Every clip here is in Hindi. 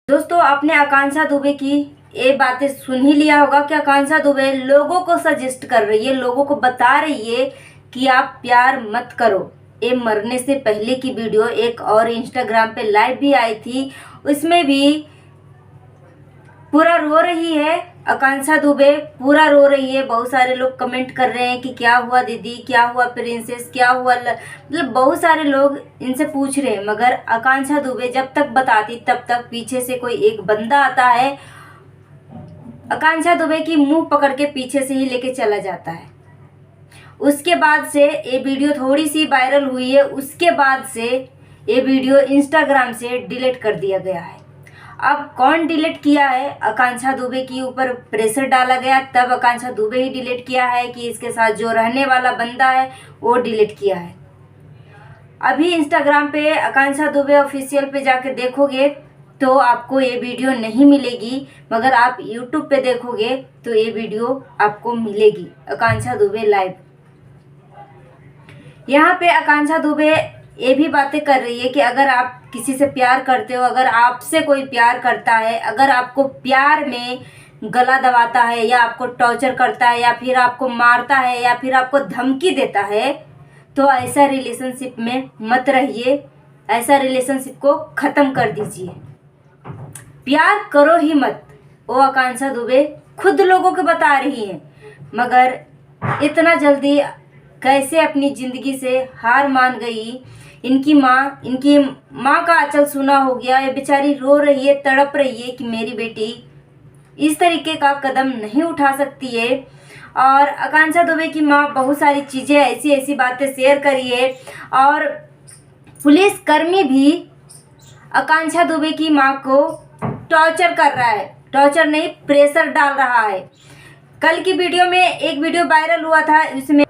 दोस्तों, आपने आकांक्षा दुबे की ये बातें सुन ही लिया होगा कि आकांक्षा दुबे लोगों को सजेस्ट कर रही है, लोगों को बता रही है कि आप प्यार मत करो। ये मरने से पहले की वीडियो एक और इंस्टाग्राम पे लाइव भी आई थी, उसमें भी पूरा रो रही है आकांक्षा दुबे, पूरा रो रही है। बहुत सारे लोग कमेंट कर रहे हैं कि क्या हुआ दीदी, क्या हुआ प्रिंसेस, क्या हुआ, मतलब बहुत सारे लोग इनसे पूछ रहे हैं। मगर आकांक्षा दुबे जब तक बताती तब तक पीछे से कोई एक बंदा आता है, आकांक्षा दुबे की मुंह पकड़ के पीछे से ही लेके चला जाता है। उसके बाद से ये वीडियो थोड़ी सी वायरल हुई है, उसके बाद से ये वीडियो इंस्टाग्राम से डिलीट कर दिया गया है। अब कौन डिलीट किया है? आकांक्षा दुबे के ऊपर प्रेशर डाला गया, तब आकांक्षा दुबे ही डिलीट किया है कि इसके साथ जो रहने वाला बंदा है वो डिलीट किया है। अभी इंस्टाग्राम पे आकांक्षा दुबे ऑफिशियल पे जाके देखोगे तो आपको ये वीडियो नहीं मिलेगी, मगर आप यूट्यूब पे देखोगे तो ये वीडियो आपको मिलेगी, आकांक्षा दुबे लाइव। यहाँ पे आकांक्षा दुबे ये भी बातें कर रही है कि अगर आप किसी से प्यार करते हो, अगर आपसे कोई प्यार करता है, अगर आपको प्यार में गला दबाता है या आपको टॉर्चर करता है या फिर आपको मारता है या फिर आपको धमकी देता है, तो ऐसा रिलेशनशिप में मत रहिए, ऐसा रिलेशनशिप को ख़त्म कर दीजिए, प्यार करो ही मत। वो आकांक्षा दुबे खुद लोगों को बता रही हैं, मगर इतना जल्दी कैसे अपनी ज़िंदगी से हार मान गई। इनकी माँ का आंचल सूना हो गया। ये बेचारी रो रही है, तड़प रही है कि मेरी बेटी इस तरीके का कदम नहीं उठा सकती है। और आकांक्षा दुबे की माँ बहुत सारी चीज़ें ऐसी बातें शेयर करी है, और पुलिसकर्मी भी आकांक्षा दुबे की माँ को टॉर्चर कर रहा है, टॉर्चर नहीं प्रेशर डाल रहा है। कल की वीडियो में एक वीडियो वायरल हुआ था, उसमें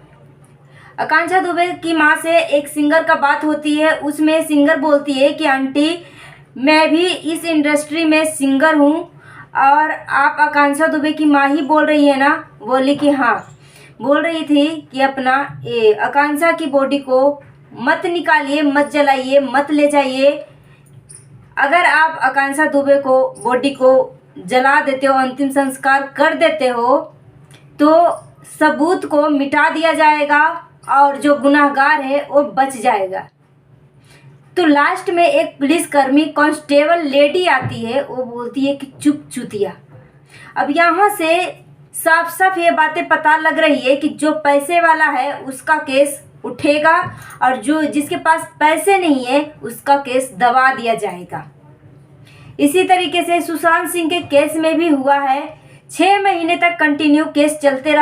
आकांक्षा दुबे की माँ से एक सिंगर का बात होती है, उसमें सिंगर बोलती है कि आंटी मैं भी इस इंडस्ट्री में सिंगर हूँ, और आप आकांक्षा दुबे की माँ ही बोल रही है ना? बोली कि हाँ। बोल रही थी कि अपना ये आकांक्षा की बॉडी को मत निकालिए, मत जलाइए, मत ले जाइए। अगर आप आकांक्षा दुबे को बॉडी को जला देते हो, अंतिम संस्कार कर देते हो, तो सबूत को मिटा दिया जाएगा और जो गुनाहगार है वो बच जाएगा। तो लास्ट में एक पुलिसकर्मी कांस्टेबल लेडी आती है, वो बोलती है कि चुप चुतिया। अब यहाँ से साफ साफ ये बातें पता लग रही है कि जो पैसे वाला है उसका केस उठेगा, और जो जिसके पास पैसे नहीं है उसका केस दबा दिया जाएगा। इसी तरीके से सुशांत सिंह के केस में भी हुआ है। 6 महीने तक कंटिन्यू केस चलते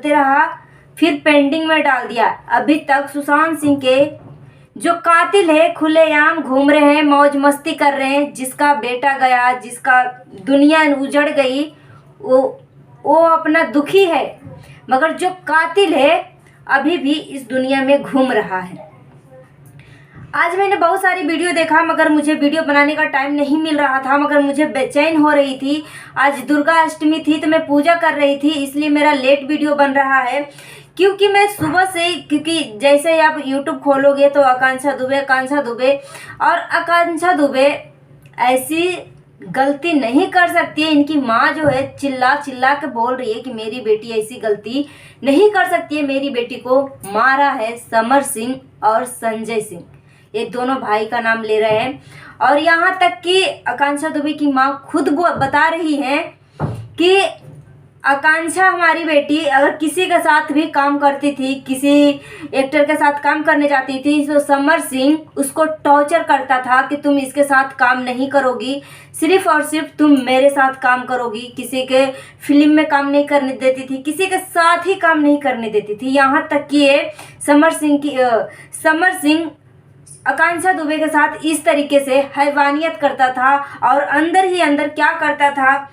रहा, फिर पेंडिंग में डाल दिया। अभी तक सुशांत सिंह के जो कातिल है खुलेआम घूम रहे हैं, मौज मस्ती कर रहे हैं। जिसका बेटा गया, जिसका दुनिया उजड़ गई, वो अपना दुखी है, मगर जो कातिल है अभी भी इस दुनिया में घूम रहा है। आज मैंने बहुत सारी वीडियो देखा, मगर मुझे वीडियो बनाने का टाइम नहीं मिल रहा था, मगर मुझे बेचैन हो रही थी। आज दुर्गा अष्टमी थी तो मैं पूजा कर रही थी, इसलिए मेरा लेट वीडियो बन रहा है। क्योंकि मैं सुबह से, क्योंकि जैसे ही आप यूट्यूब खोलोगे तो आकांक्षा दुबे, और आकांक्षा दुबे ऐसी गलती नहीं कर सकती है। इनकी माँ जो है चिल्ला के बोल रही है कि मेरी बेटी ऐसी गलती नहीं कर सकती है। मेरी बेटी को मारा है समर सिंह और संजय सिंह, ये दोनों भाई का नाम ले रहे हैं। और यहाँ तक कि आकांक्षा दुबे की माँ खुद बता रही है कि आकांक्षा हमारी बेटी अगर किसी के साथ भी काम करती थी, किसी एक्टर के साथ काम करने जाती थी, तो समर सिंह उसको टॉर्चर करता था कि तुम इसके साथ काम नहीं करोगी, सिर्फ और सिर्फ तुम मेरे साथ काम करोगी। किसी के फिल्म में काम नहीं करने देती थी, किसी के साथ ही काम नहीं करने देती थी। यहाँ तक कि ये समर सिंह आकांक्षा दुबे के साथ इस तरीके से हैवानियत करता था, और अंदर ही अंदर क्या करता था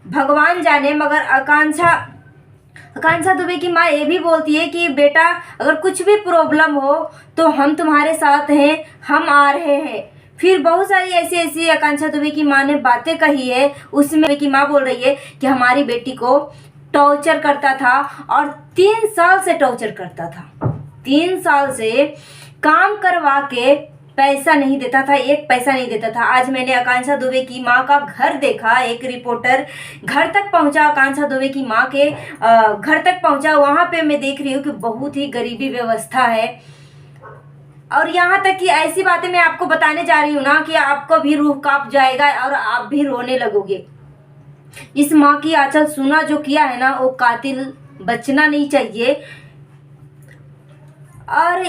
भगवान जाने। मगर आकांक्षा दुबे की माँ ये भी बोलती है कि बेटा अगर कुछ भी प्रॉब्लम हो तो हम तुम्हारे साथ हैं, हम आ रहे हैं। फिर बहुत सारी ऐसी आकांक्षा दुबे की माँ ने बातें कही है, उसमें की माँ बोल रही है कि हमारी बेटी को टॉर्चर करता था, और 3 साल से टॉर्चर करता था। 3 साल से काम करवा के पैसा नहीं देता था, एक पैसा नहीं देता था। आज मैंने आकांक्षा दुबे की माँ का घर देखा, एक रिपोर्टर घर तक पहुंचा, आकांक्षा दुबे की माँ के घर तक पहुंचा। वहाँ पे मैं देख रही हूँ कि बहुत ही गरीबी व्यवस्था है। और यहाँ तक कि ऐसी बातें मैं आपको बताने जा रही हूँ ना कि आपको भी रूह कांप जाएगा और आप भी रोने लगोगे। इस माँ की आंचल सूना जो किया है ना, वो कातिल बचना नहीं चाहिए। और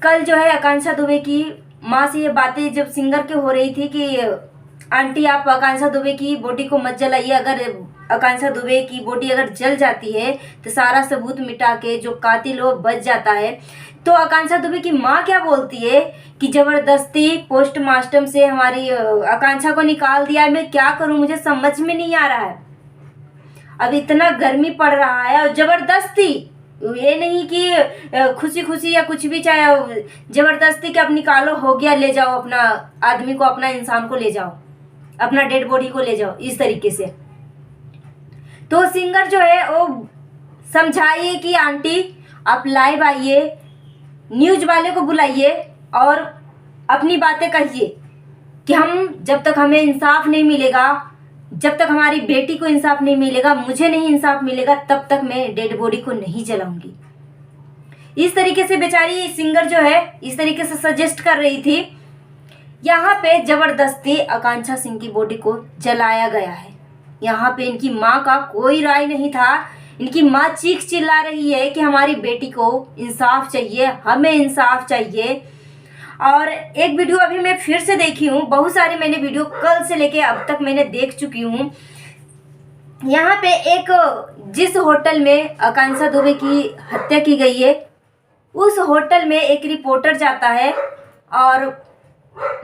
कल जो है आकांक्षा दुबे की माँ से ये बातें जब सिंगर के हो रही थी कि आंटी आप आकांक्षा दुबे की बॉडी को मत जलाइए, अगर आकांक्षा दुबे की बॉडी अगर जल जाती है तो सारा सबूत मिटा के जो कातिल वो बच जाता है। तो आकांक्षा दुबे की माँ क्या बोलती है कि ज़बरदस्ती पोस्टमार्टम से हमारी आकांक्षा को निकाल दिया है। मैं क्या करूँ, मुझे समझ में नहीं आ रहा है। अब इतना गर्मी पड़ रहा है और ज़बरदस्ती, ये नहीं कि खुशी खुशी या कुछ भी, चाहे ज़बरदस्ती कि अब निकालो, हो गया, ले जाओ अपना आदमी को, अपना इंसान को ले जाओ, अपना डेड बॉडी को ले जाओ, इस तरीके से। तो सिंगर जो है वो समझाइए कि आंटी आप लाइव आइए, न्यूज वाले को बुलाइए और अपनी बातें कहिए कि हम जब तक हमें इंसाफ नहीं मिलेगा, जब तक हमारी बेटी को इंसाफ नहीं मिलेगा, मुझे नहीं इंसाफ मिलेगा, तब तक मैं डेड बॉडी को नहीं जलाऊंगी। इस तरीके से बेचारी सिंगर जो है इस तरीके से सजेस्ट कर रही थी। यहाँ पे जबरदस्ती आकांक्षा सिंह की बॉडी को जलाया गया है। यहाँ पे इनकी माँ का कोई राय नहीं था। इनकी माँ चीख चिल्ला रही है कि हमारी बेटी को इंसाफ चाहिए, हमें इंसाफ चाहिए। और एक वीडियो अभी मैं फिर से देखी हूँ, बहुत सारी मैंने वीडियो कल से लेके अब तक मैंने देख चुकी हूँ। यहाँ पे एक जिस होटल में आकांक्षा दुबे की हत्या की गई है, उस होटल में एक रिपोर्टर जाता है और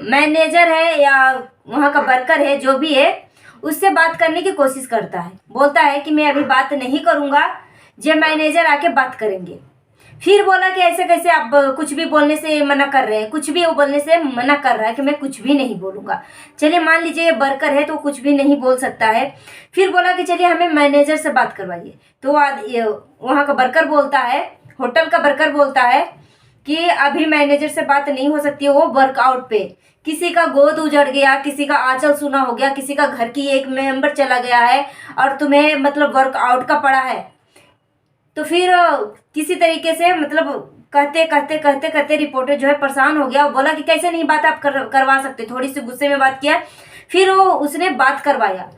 मैनेजर है या वहाँ का वर्कर है, जो भी है, उससे बात करने की कोशिश करता है। बोलता है कि मैं अभी बात नहीं करूँगा, जब मैनेजर आके बात करेंगे। फिर बोला कि ऐसे कैसे आप कुछ भी बोलने से मना कर रहे हैं, कुछ भी वो बोलने से मना कर रहा है कि मैं कुछ भी नहीं बोलूँगा। चलिए मान लीजिए ये वर्कर है तो कुछ भी नहीं बोल सकता है। फिर बोला कि चलिए हमें मैनेजर से बात करवाइए। तो वहाँ का वर्कर बोलता है, होटल का वर्कर बोलता है कि अभी मैनेजर से बात नहीं हो सकती है, वो वर्कआउट पे, किसी का गोद उजड़ गया, किसी का आंचल सूना हो गया, किसी का घर की एक मेंबर चला गया है और तुम्हें मतलब वर्कआउट का पड़ा है। तो फिर किसी तरीके से मतलब कहते रिपोर्टर जो है परेशान हो गया। वो बोला कि कैसे नहीं बात आप करवा सकते, थोड़ी सी गुस्से में बात किया। फिर वो उसने बात करवाया।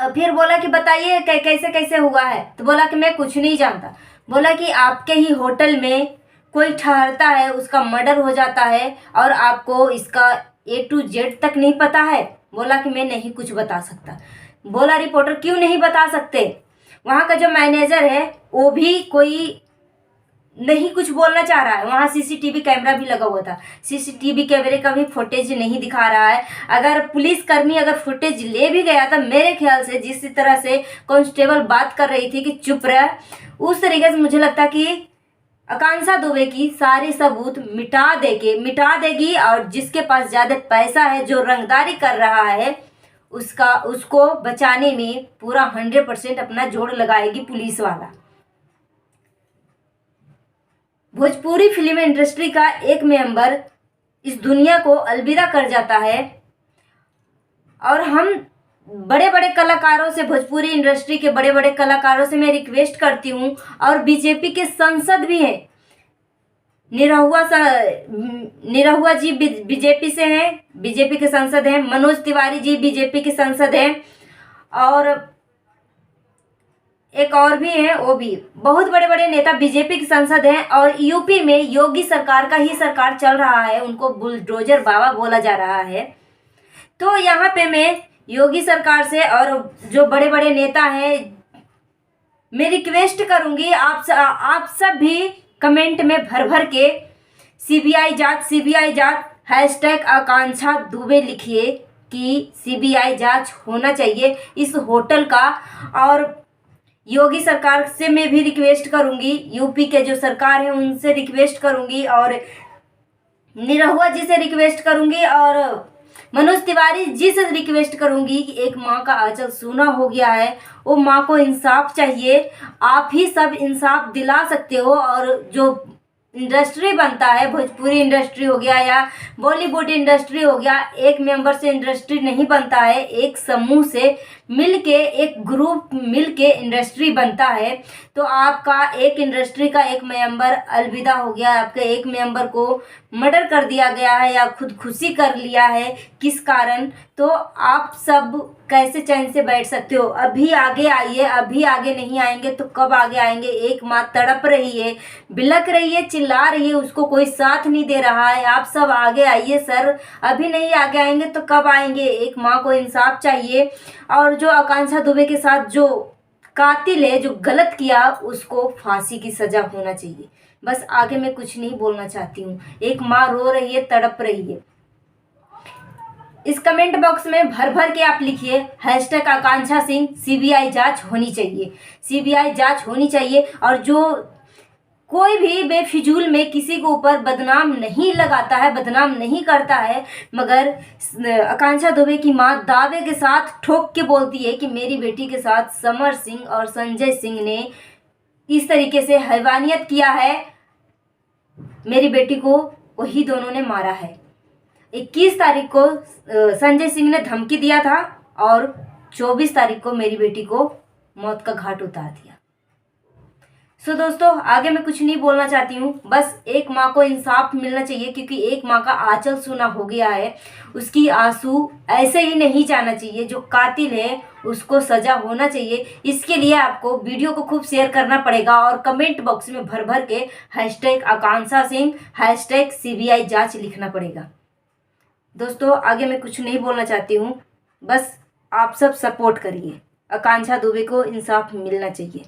फिर बोला कि बताइए कैसे कैसे हुआ है। तो बोला कि मैं कुछ नहीं जानता। बोला कि आपके ही होटल में कोई ठहरता है, उसका मर्डर हो जाता है और आपको इसका A to Z तक नहीं पता है। बोला कि मैं नहीं कुछ बता सकता। बोला रिपोर्टर क्यों नहीं बता सकते? वहाँ का जो मैनेजर है वो भी कोई नहीं कुछ बोलना चाह रहा है। वहाँ CCTV कैमरा भी लगा हुआ था, CCTV कैमरे का भी फुटेज नहीं दिखा रहा है। अगर पुलिसकर्मी अगर फुटेज ले भी गया तो मेरे ख्याल से जिस तरह से कांस्टेबल बात कर रही थी कि चुप रह, उस तरीके से मुझे लगता कि आकांक्षा दुबे की सारी सबूत मिटा देगी और जिसके पास ज़्यादा पैसा है, जो रंगदारी कर रहा है, उसको बचाने में पूरा 100% अपना जोड़ लगाएगी पुलिस वाला। भोजपुरी फिल्म इंडस्ट्री का एक मेंबर इस दुनिया को अलविदा कर जाता है और हम बड़े बड़े कलाकारों से, भोजपुरी इंडस्ट्री के बड़े बड़े कलाकारों से मैं रिक्वेस्ट करती हूँ, और बीजेपी के सांसद भी हैं, निरहुआ जी बीजेपी से हैं, बीजेपी के सांसद हैं, मनोज तिवारी जी बीजेपी के सांसद हैं, और एक और भी हैं, वो भी बहुत बड़े बड़े नेता बीजेपी के सांसद हैं। और यूपी में योगी सरकार का ही सरकार चल रहा है, उनको बुलडोजर बाबा बोला जा रहा है। तो यहाँ पे मैं योगी सरकार से और जो बड़े बड़े नेता हैं, मैं रिक्वेस्ट करूँगी आप सब भी कमेंट में भर भर के CBI जांच हैशटैग आकांक्षा दुबे लिखिए कि CBI जांच होना चाहिए इस होटल का। और योगी सरकार से मैं भी रिक्वेस्ट करूँगी, यूपी के जो सरकार है उनसे रिक्वेस्ट करूँगी, और निरहुआ जी से रिक्वेस्ट करूँगी, और मनोज तिवारी जी से रिक्वेस्ट करूँगी कि एक माँ का आंचल सूना हो गया है, वो माँ को इंसाफ चाहिए। आप ही सब इंसाफ दिला सकते हो। और जो इंडस्ट्री बनता है, भोजपुरी इंडस्ट्री हो गया या बॉलीवुड इंडस्ट्री हो गया, एक मेंबर से इंडस्ट्री नहीं बनता है, एक समूह से मिलके, एक ग्रुप मिलके इंडस्ट्री बनता है। तो आपका एक इंडस्ट्री का एक मेंबर अलविदा हो गया, आपके एक मेंबर को मर्डर कर दिया गया है या खुदकुशी कर लिया है, किस कारण, तो आप सब कैसे चैन से बैठ सकते हो? अभी आगे आइए, अभी आगे नहीं आएंगे तो कब आगे आएंगे? एक माँ तड़प रही है, बिलख रही है, चिल्ला रही है, उसको कोई साथ नहीं दे रहा है। आप सब आगे आइए सर, अभी नहीं आगे आएंगे तो कब आएंगे? एक माँ को इंसाफ चाहिए। और जो आकांक्षा दुबे के साथ जो कातिल है, जो गलत किया, उसको फांसी की सजा होना चाहिए। बस आगे मैं कुछ नहीं बोलना चाहती हूँ। एक माँ रो रही है, तड़प रही है। इस कमेंट बॉक्स में भर भर के आप लिखिए हैशटैग आकांक्षा सिंह, सीबीआई जांच होनी चाहिए, सीबीआई जांच होनी चाहिए। और जो कोई भी बेफिजूल में किसी के ऊपर बदनाम नहीं लगाता है, बदनाम नहीं करता है, मगर आकांक्षा दुबे की मां दावे के साथ ठोक के बोलती है कि मेरी बेटी के साथ समर सिंह और संजय सिंह ने इस तरीके से हैवानियत किया है, मेरी बेटी को वही दोनों ने मारा है। 21 तारीख को संजय सिंह ने धमकी दिया था और 24 तारीख को मेरी बेटी को मौत का घाट उतार दिया। सो दोस्तों, आगे मैं कुछ नहीं बोलना चाहती हूँ, बस एक माँ को इंसाफ मिलना चाहिए, क्योंकि एक माँ का आंचल सूना हो गया है। उसकी आंसू ऐसे ही नहीं जाना चाहिए। जो कातिल है उसको सजा होना चाहिए। इसके लिए आपको वीडियो को खूब शेयर करना पड़ेगा और कमेंट बॉक्स में भर भर के hashtag Akanksha Singh, hashtag CBI जांच लिखना पड़ेगा। दोस्तों, आगे मैं कुछ नहीं बोलना चाहती हूँ, बस आप सब सपोर्ट करिए। आकांक्षा दुबे को इंसाफ मिलना चाहिए।